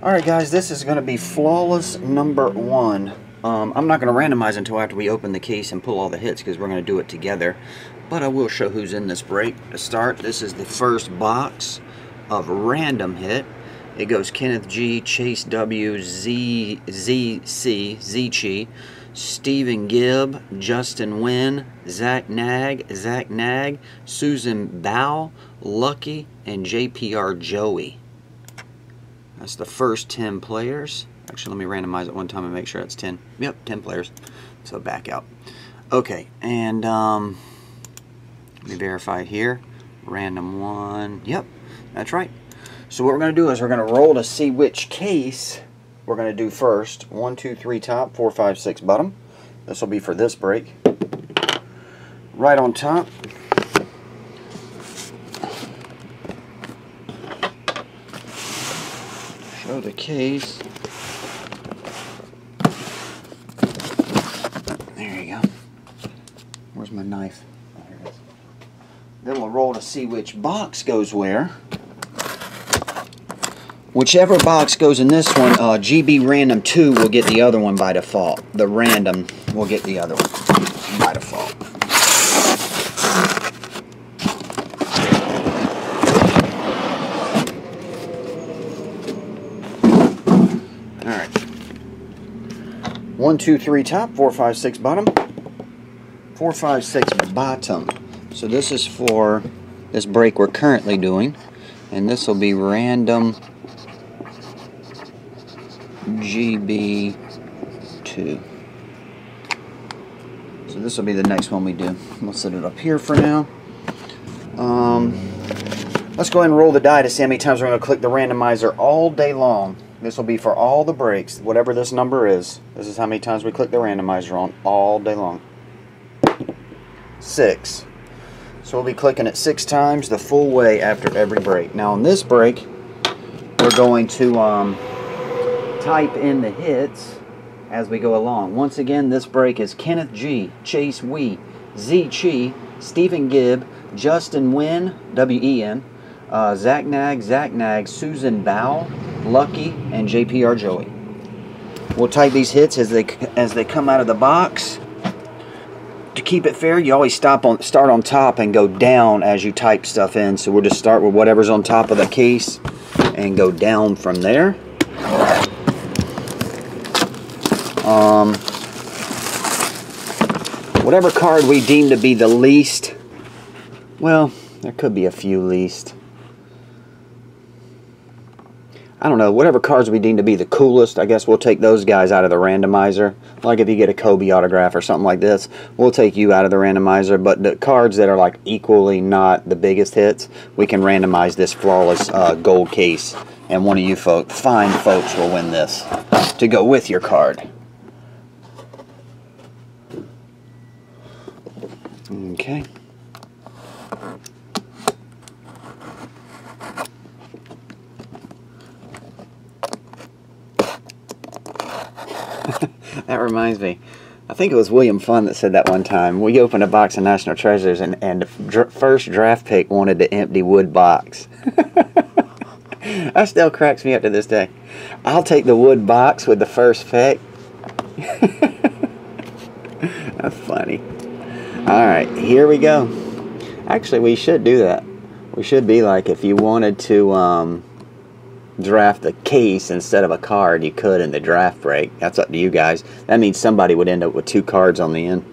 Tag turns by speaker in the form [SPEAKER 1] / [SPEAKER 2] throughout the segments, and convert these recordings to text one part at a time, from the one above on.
[SPEAKER 1] Alright guys, this is going to be flawless number 1. I'm not going to randomize until after we open the case and pull all the hits because we're going to do it together. But I will show who's in this break. To start, this is the first box of random hit. It goes Kenneth G, Chase W, Z-Chi, Stephen Gibb, Justin Wynn, Zach Nag, Susan Bow, Lucky, and JPR Joey. That's the first 10 players. Actually, let me randomize it one time and make sure it's 10. Yep, 10 players. So back out. Okay, and let me verify it here. Random 1. Yep, that's right. So what we're going to do is we're going to roll to see which case we're going to do first. 1, 2, 3 top, 4, 5, 6 bottom. This will be for this break. Right on top. Show the case. There you go. Where's my knife? Oh, here it is. Then we'll roll to see which box goes where. Whichever box goes in this one, GB Random 2 will get the other one by default. The random will get the other one by default. Alright. 1, 2, 3 top, 4, 5, 6 bottom. 4, 5, 6 bottom. So this is for this break we're currently doing. And this will be random GB2. So this will be the next one we do. We'll set it up here for now. Let's go ahead and roll the die to see how many times we're going to click the randomizer all day long. This will be for all the breaks, whatever this number is. This is how many times we click the randomizer on all day long. 6. So we'll be clicking it 6 times the full way after every break. Now on this break, we're going to type in the hits as we go along. Once again, this break is Kenneth G, Chase Wee, Z-Chi, Stephen Gibb, Justin Wynn, W-E-N, Zach Nag, Susan Bow, Lucky, and JPR Joey. We'll type these hits as they come out of the box. To keep it fair, you always start on top and go down as you type stuff in. So we'll just start with whatever's on top of the case and go down from there. Whatever card we deem to be the least, well, there could be a few least. I don't know, whatever cards we deem to be the coolest, I guess we'll take those guys out of the randomizer. Like if you get a Kobe autograph or something like this, we'll take you out of the randomizer. But the cards that are like equally not the biggest hits, we can randomize this flawless gold case. And one of you fine folks will win this to go with your card. Okay. That reminds me. I think it was William Fun that said that one time. We opened a box of National Treasures and the first draft pick wanted the empty wood box. That still cracks me up to this day. I'll take the wood box with the first pick. That's funny. Alright, here we go. Actually, we should do that. We should be like, if you wanted to draft a case instead of a card, you could in the draft break. That's up to you guys. That means somebody would end up with 2 cards on the end.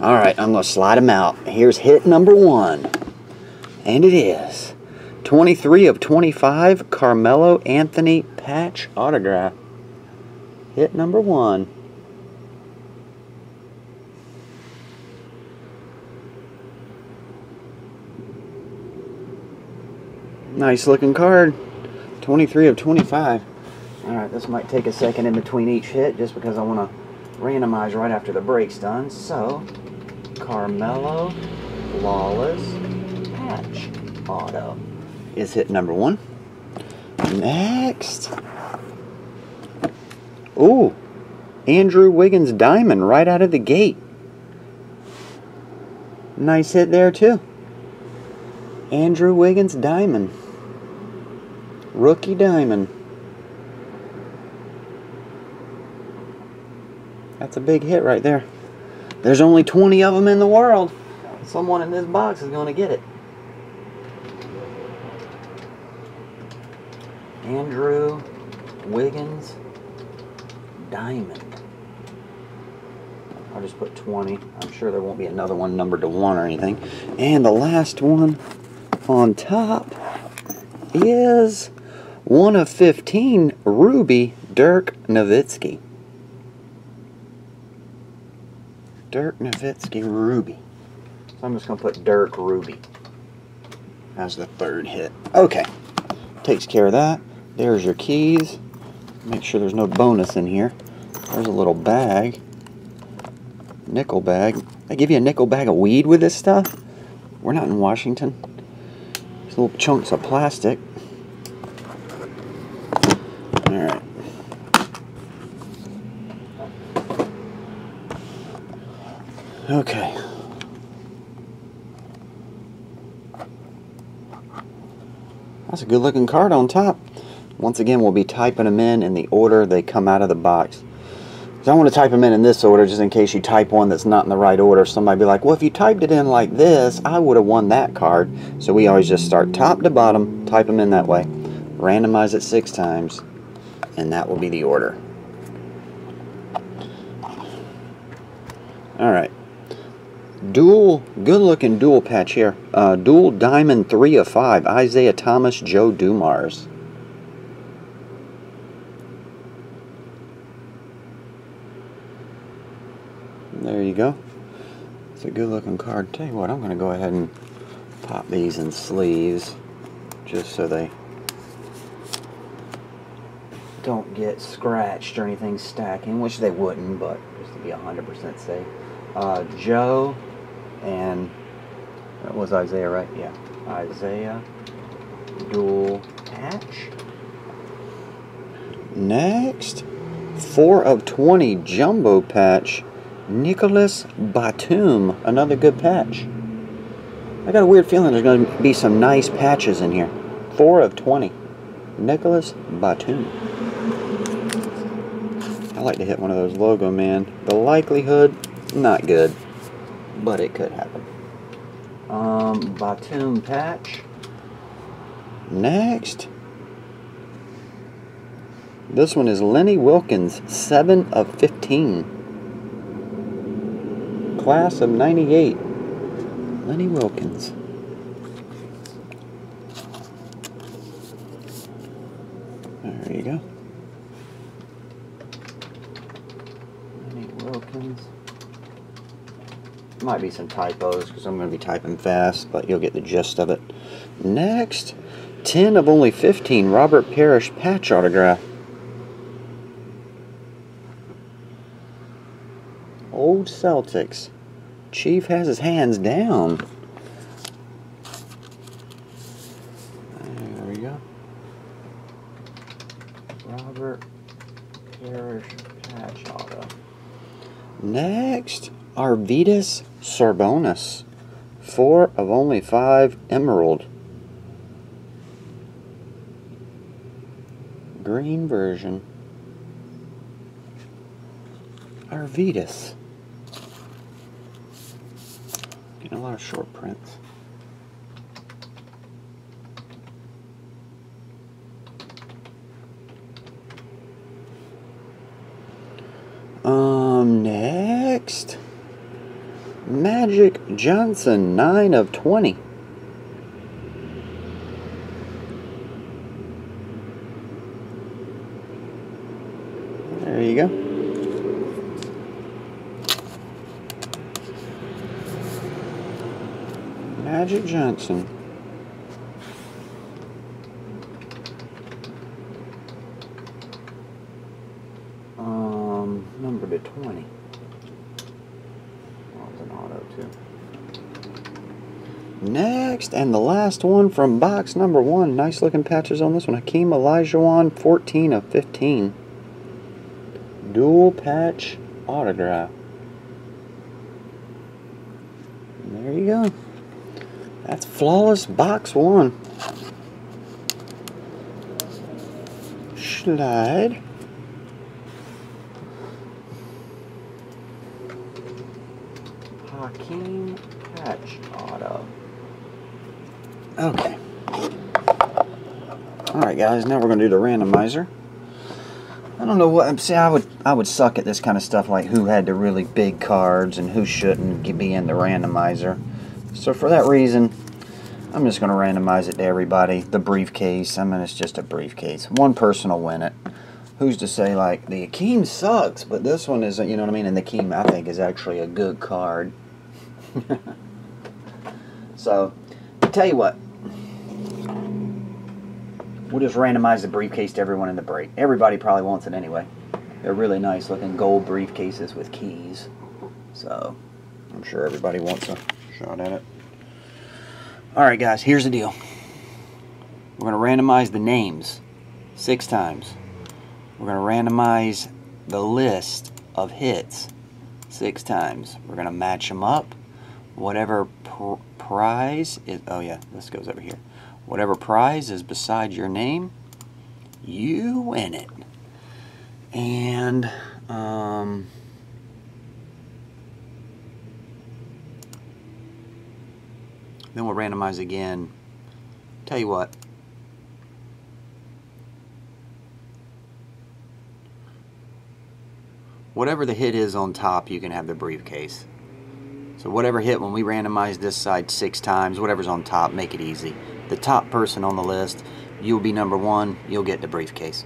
[SPEAKER 1] Alright, I'm going to slide them out. Here's hit number 1. And it is 23 of 25 Carmelo Anthony patch autograph. Hit number 1. Nice looking card. 23 of 25. Alright, this might take a second in between each hit just because I want to randomize right after the break's done. So, Carmelo Flawless Patch Auto is hit number 1. Next. Ooh, Andrew Wiggins Diamond right out of the gate. Nice hit there too. Andrew Wiggins Diamond. Rookie Diamond. That's a big hit right there. There's only 20 of them in the world. Someone in this box is going to get it. Andrew Wiggins Diamond. I'll just put 20. I'm sure there won't be another one numbered to 1 or anything. And the last one on top is 1 of 15 Ruby Dirk Nowitzki. Dirk Nowitzki Ruby. So I'm just going to put Dirk Ruby as the third hit. Okay. Takes care of that. There's your keys. Make sure there's no bonus in here. There's a little bag. Nickel bag. They give you a nickel bag of weed with this stuff? We're not in Washington. These little chunks of plastic. Alright. Okay. That's a good looking card on top. Once again, we'll be typing them in the order they come out of the box. So I want to type them in this order just in case you type one that's not in the right order. Somebody be like, well, if you typed it in like this, I would have won that card. So we always just start top to bottom, type them in that way. Randomize it 6 times, and that will be the order. Alright. Dual, good looking dual patch here. Dual Diamond 3 of 5. Isaiah Thomas, Joe Dumars. There you go. It's a good looking card. Tell you what, I'm going to go ahead and pop these in sleeves just so they don't get scratched or anything stacking, which they wouldn't, but just to be 100% safe. Joe and that was Isaiah, right? Yeah, Isaiah dual patch. Next, 4 of 20 jumbo patch. Nicholas Batum, another good patch. I got a weird feeling there's going to be some nice patches in here. 4 of 20. Nicholas Batum. I like to hit one of those logo, man. The likelihood, not good, but it could happen. Batum patch. Next. This one is Lenny Wilkens, 7 of 15. Class of 98. Lenny Wilkens. There you go. Lenny Wilkens. Might be some typos because I'm going to be typing fast, but you'll get the gist of it. Next, 10 of only 15 Robert Parrish patch autograph. Old Celtics. Chief has his hands down. There we go. Robert Parrish patch auto. Next, Arvydas Sabonis. 4 of only 5 Emerald. Green version. Arvydas. Getting a lot of short prints. Next, Magic Johnson, 9 of 20. There you go. Magic Johnson. Number to 20. Oh, it's an auto too. Next, and the last one from box number 1. Nice looking patches on this one. Hakeem Olajuwon, 14 of 15. Dual patch autograph. And there you go. That's flawless box 1. Slide. Hakeem patch auto. Okay. Alright guys, now we're going to do the randomizer. I don't know what, see, I would suck at this kind of stuff, like who had the really big cards and who shouldn't be in the randomizer. So for that reason, I'm just going to randomize it to everybody. The briefcase, I mean, it's just a briefcase. One person will win it. Who's to say, like, the Hakeem sucks, but this one is, you know what I mean? And the Hakeem, I think, is actually a good card. So, I'll tell you what. We'll just randomize the briefcase to everyone in the break. Everybody probably wants it anyway. They're really nice looking gold briefcases with keys. So, I'm sure everybody wants a shot at it. Alright guys, here's the deal. We're going to randomize the names 6 times. We're going to randomize the list of hits 6 times. We're going to match them up. Whatever prize is... Oh yeah, this goes over here. Whatever prize is beside your name, you win it. And then we'll randomize again. Tell you what. Whatever the hit is on top, you can have the briefcase. So whatever hit, when we randomize this side 6 times, whatever's on top, make it easy. The top person on the list, you'll be number 1, you'll get the briefcase.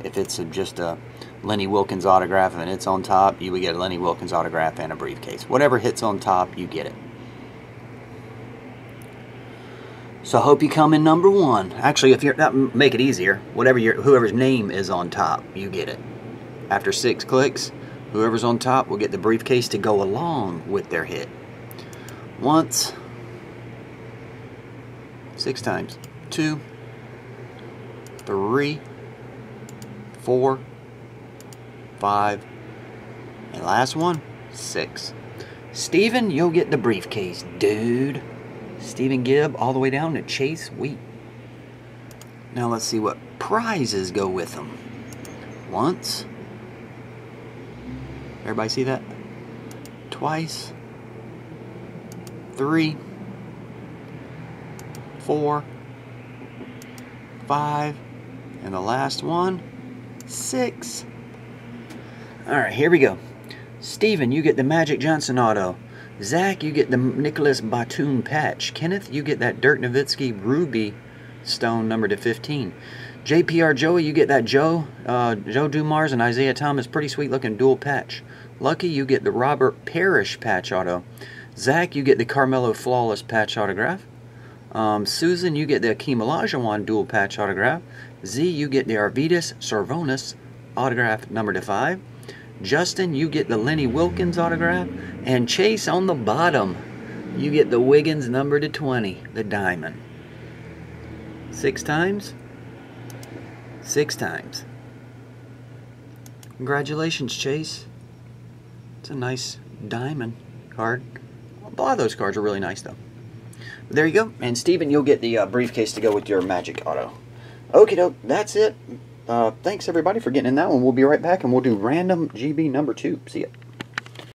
[SPEAKER 1] If it's just a Lenny Wilkens autograph and it's on top, you will get a Lenny Wilkens autograph and a briefcase. Whatever hits on top, you get it. So I hope you come in number 1. Actually, if you're that, make it easier. Whoever's name is on top, you get it. After 6 clicks, whoever's on top will get the briefcase to go along with their hit. Once, 6 times. 2, 3, 4, 5, and last one, 6. Steven, you'll get the briefcase, dude. Stephen Gibb all the way down to Chase Wheat. Now let's see what prizes go with them. Once. Everybody see that? Twice. 3, 4, 5, and the last one, 6. Alright, here we go. Steven, you get the Magic Johnson auto. Zach, you get the Nicholas Batum patch. Kenneth, you get that Dirk Nowitzki Ruby Stone number to 15. JPR Joey, you get that Joe Dumars and Isaiah Thomas pretty sweet looking dual patch. Lucky, you get the Robert Parrish patch auto. Zach, you get the Carmelo Flawless patch autograph. Susan, you get the Akeem Olajuwon dual patch autograph. Z, you get the Arvydas Sarvonis autograph number to 5. Justin, you get the Lenny Wilkens autograph. And Chase, on the bottom, you get the Wiggins number to 20, the diamond. 6 times? 6 times. Congratulations, Chase. It's a nice diamond card. A lot of those cards are really nice, though. But there you go. And Steven, you'll get the briefcase to go with your Magic auto. Okie doke, that's it. Thanks, everybody, for getting in that one. We'll be right back, and we'll do random GB number 2. See ya.